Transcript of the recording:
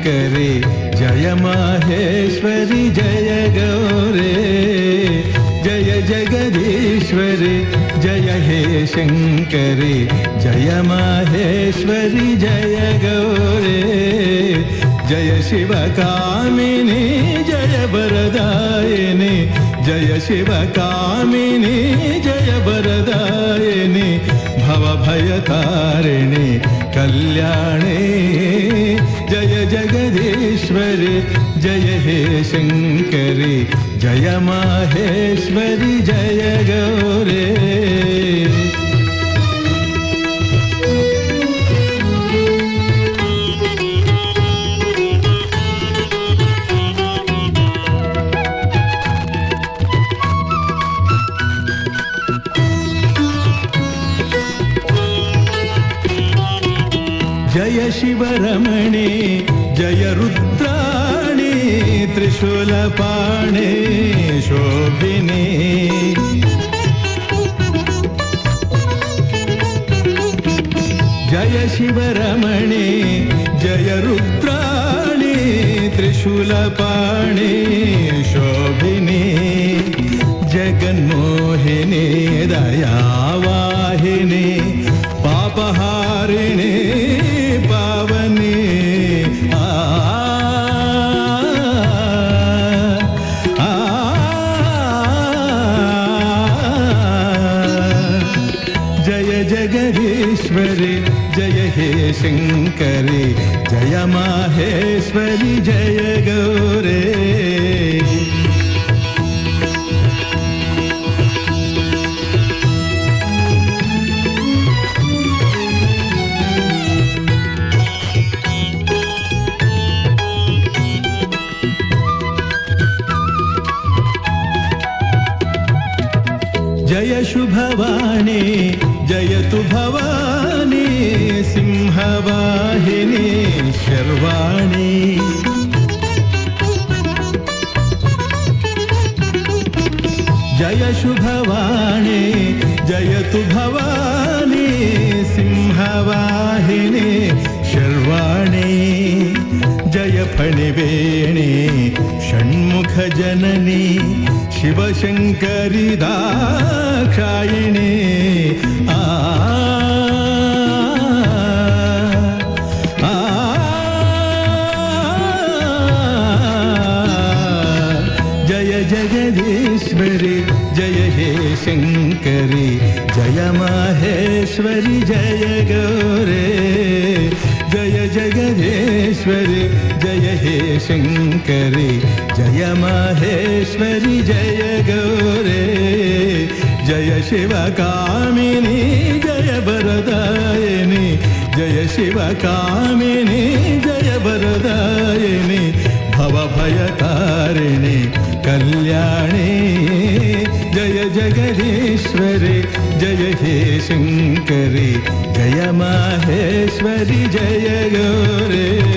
शङ्करि जय माहेश्वरि जय गौरे जय जगदीश्वरि जय हे शङ्करि जय माहेश्वरि जय गौरे जय शिवकामिनी जय वरदायिनी जय शिवकामिनी जय वरदायिनी भवभयतारिणी कल्याणी जय जगदीश्वरि जय हे शङ्करि जय माहेश्वरि जय गौरे जय शिवरमणे जय रुद्राणि त्रिशूलपाणे शोभिने जय शिवरमणे जय रुद्राणि त्रिशूलपाणे शोभिने जगन्मोहिनी दयावाहिनी पापहारिणी पावनी जय जगदीश्वरि जय हे शङ्करि जय माहेश्वरि जय गौरे जय शुभवाणी जयतु भवानी सिंहवाहिनी शर्वाणी जय शुभवाणी जयतु भवानी सिंहवाहिनी शर्वाणी जय फणिवेणी षण्मुख जननी शिवशङ्करि दाक्षायिणी जय जगदीश्वरि जय हे शङ्करि जय माहेश्वरि जय गौरे जय जगदीश्वरि जय हे शङ्करि जय माहेश्वरि जय गौरे जय शिवकामिनी जय वरदायिनी जय शिवकामिनी जय वरदायिनी भवभयतारिणी कल्याणी जय जगदीश्वरि जय हे शङ्करि जय माहेश्वरि जय गौरे